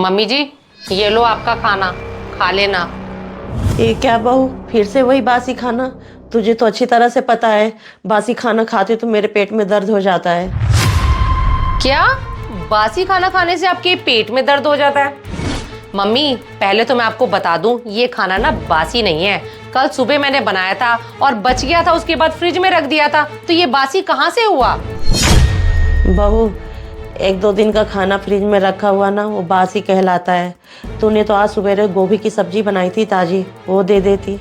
Mummy जी, ये लो आपका खाना, खा लेना। ये क्या बहू, फिर से वही बासी खाना? तुझे तो अच्छी तरह से पता है बासी खाना खाते तो मेरे पेट में दर्द हो जाता है। क्या? बासी खाना खाने से आपके पेट में दर्द हो जाता है? मम्मी, पहले तो मैं आपको बता दूं, ये खाना ना बासी नहीं है। कल सुबह मैंने बनाया था और बच गया था, उसके बाद फ्रिज में रख दिया था, तो ये बासी कहाँ से हुआ? बहू, एक दो दिन का खाना फ्रिज में रखा हुआ ना, वो बासी कहलाता है। तूने तो आज सुबह गोभी की सब्जी बनाई थी ताजी, वो दे देती।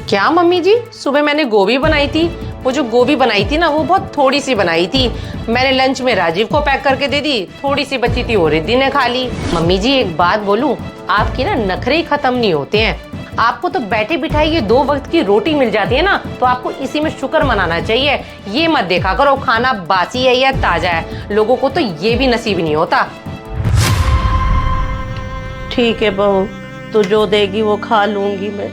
क्या मम्मी जी, सुबह मैंने गोभी बनाई थी? वो जो गोभी बनाई थी ना, वो बहुत थोड़ी सी बनाई थी। मैंने लंच में राजीव को पैक करके दे दी, थोड़ी सी बची थी वो रिद्धि ने खा ली। मम्मी जी, एक बात बोलूं, आपकी ना नखरे ही खत्म नहीं होते हैं। आपको तो बैठे बिठाई ये 2 वक्त की रोटी मिल जाती है ना, तो आपको इसी में शुक्र मनाना चाहिए। ये मत देखा करो खाना बासी है या ताजा है, लोगों को तो ये भी नसीब नहीं होता। ठीक है बहू, तू जो देगी वो खा लूंगी मैं।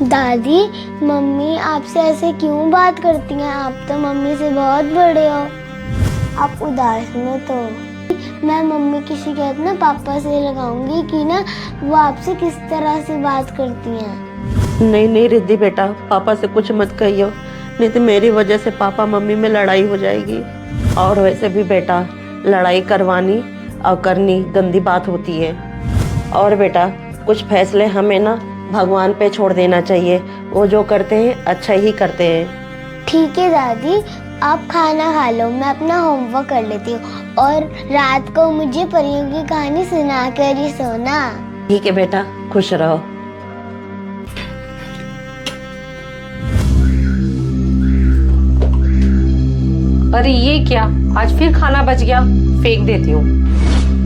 दादी, मम्मी आपसे ऐसे क्यों बात करती हैं? आप तो मम्मी से बहुत बड़े हो। आप उदास मत हो। मैं मम्मी की शिकायत ना पापा से लगाऊंगी कि ना वो आपसे किस तरह से बात करती हैं। नहीं नहीं रिद्धि बेटा, पापा से कुछ मत कहियो, नहीं तो मेरी वजह से पापा मम्मी में लड़ाई हो जाएगी। और वैसे भी बेटा, लड़ाई करवानी और करनी गंदी बात होती है। और बेटा, कुछ फैसले हमें ना भगवान पे छोड़ देना चाहिए, वो जो करते हैं अच्छा ही करते हैं। ठीक है दादी, आप खाना खा लो, मैं अपना होमवर्क कर लेती हूँ और रात को मुझे परियों की कहानी सुना कर ही सोना। ठीक है बेटा, खुश रहो। अरे ये क्या, आज फिर खाना बच गया, फेंक देती हूँ।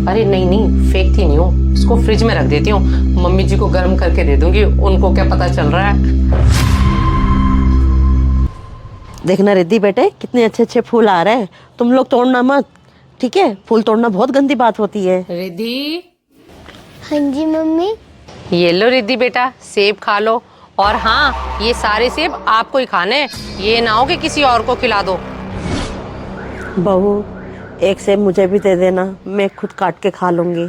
अरे नहीं नहीं, फेंकती नहीं हूँ, इसको फ्रिज में रख देती हूँ। मम्मी जी को गर्म करके दे दूंगी, उनको क्या पता चल रहा है। देखना रिद्धि बेटे, कितने अच्छे अच्छे फूल आ रहे हैं, तुम लोग तोड़ना मत, ठीक है? फूल तोड़ना बहुत गंदी बात होती है। रिद्धि, हाँ जी मम्मी। ये लो रिद्धि बेटा, सेब खा लो। और हाँ, ये सारे सेब आपको ही खाने हैं, ये ना हो कि किसी और को खिला दो। बहू, एक सेब मुझे भी दे देना, मैं खुद काट के खा लूंगी।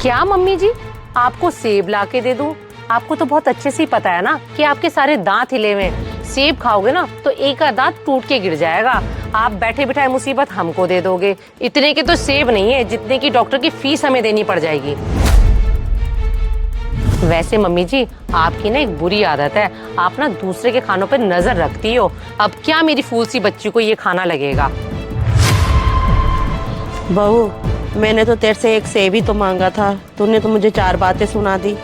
क्या मम्मी जी, आपको सेब ला के दे दूं? आपको तो बहुत अच्छे से ही पता है ना कि आपके सारे दांत हिले हुए हैं। सेब खाओगे ना तो एक आध दांत टूट के गिर जाएगा। आप बैठे बिठाए मुसीबत हमको दे दोगे। इतने के तो सेब नहीं है जितने की डॉक्टर की फीस हमें देनी पड़ जाएगी। वैसे मम्मी जी, आपकी ना एक बुरी आदत है, आप ना दूसरे के खानों पर नजर रखती हो। अब क्या मेरी फूल सी बच्ची को ये खाना लगेगा? बहू, मैंने तो तेरे से एक सेब ही तो मांगा था, तूने तो मुझे 4 बातें सुना दी।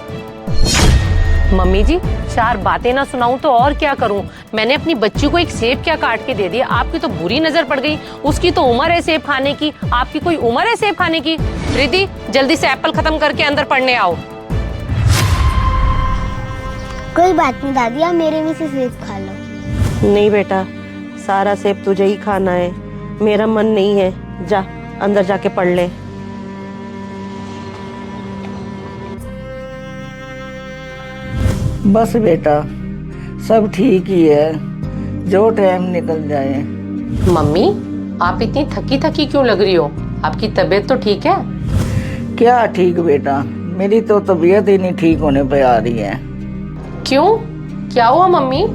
मम्मी जी, 4 बातें ना सुनाऊं तो और क्या करूं? मैंने अपनी बच्ची को एक सेब क्या काट के दे दिया, आपकी तो बुरी नजर पड़ गई। उसकी तो उम्र है सेब खाने की, आपकी कोई उम्र है सेब खाने की? रिद्धि, जल्दी से एप्पल खत्म करके अंदर पढ़ने आओ। कोई बात नहीं दादी, आप मेरे में से सेब खा लो। नहीं बेटा, सारा सेब तुझे ही खाना है, मेरा मन नहीं है। जा अंदर जाके पढ़ ले। बस बेटा, सब ठीक ही है, जो टाइम निकल जाए। मम्मी, आप इतनी थकी थकी क्यों लग रही हो? आपकी तबीयत तो ठीक है? क्या ठीक बेटा, मेरी तो तबीयत ही नहीं ठीक होने पे आ रही है। क्यों, क्या हुआ मम्मी?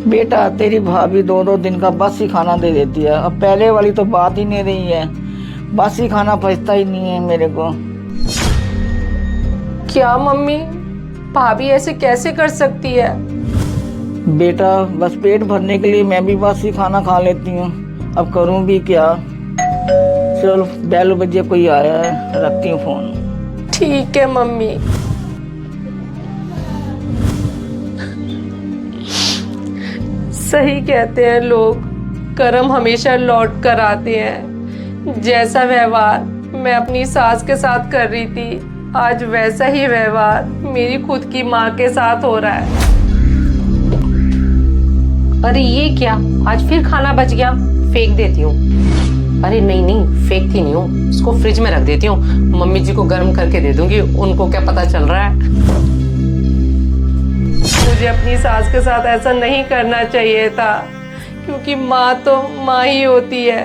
बेटा, तेरी भाभी 2-2 दिन का बासी खाना दे देती है। अब पहले वाली तो बात ही नहीं रही है, बासी खाना पचता ही नहीं है मेरे को। क्या मम्मी, भाभी ऐसे कैसे कर सकती है? बेटा, बस पेट भरने के लिए मैं भी बासी खाना खा लेती हूँ, अब करूँ भी क्या। चलो, बैल बजे कोई आया है, रखती हूँ फोन। ठीक है मम्मी। सही कहते हैं लोग, कर्म हमेशा लौट कर आते हैं। जैसा व्यवहार मैं अपनी सास के साथ कर रही थी, आज वैसा ही व्यवहार मेरी खुद की माँ के साथ हो रहा है। अरे ये क्या, आज फिर खाना बच गया, फेंक देती हूँ। अरे नहीं नहीं, फेंकती नहीं हूँ, इसको फ्रिज में रख देती हूँ। मम्मी जी को गर्म करके दे दूंगी, उनको क्या पता चल रहा है। मुझे अपनी सास के साथ ऐसा नहीं करना चाहिए था क्योंकि माँ तो माँ ही होती है।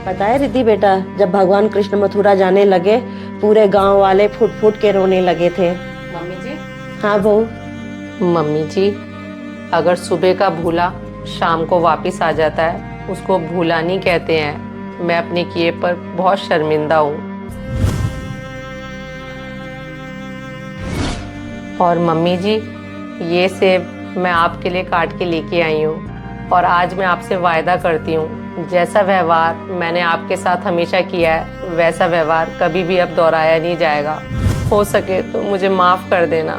पता है रिद्धि बेटा, जब भगवान कृष्ण मथुरा जाने लगे पूरे गांव वाले फुट फुट के रोने लगे थे। मम्मी जी, हाँ बहू। मम्मी जी, अगर सुबह का भूला शाम को वापस आ जाता है उसको भूला नहीं कहते हैं। मैं अपने किए पर बहुत शर्मिंदा हूँ। और मम्मी जी, ये सेब मैं आपके लिए काट के लेके आई हूँ और आज मैं आपसे वायदा करती हूँ जैसा व्यवहार मैंने आपके साथ हमेशा किया है वैसा व्यवहार कभी भी अब दोहराया नहीं जाएगा। हो सके तो मुझे माफ़ कर देना।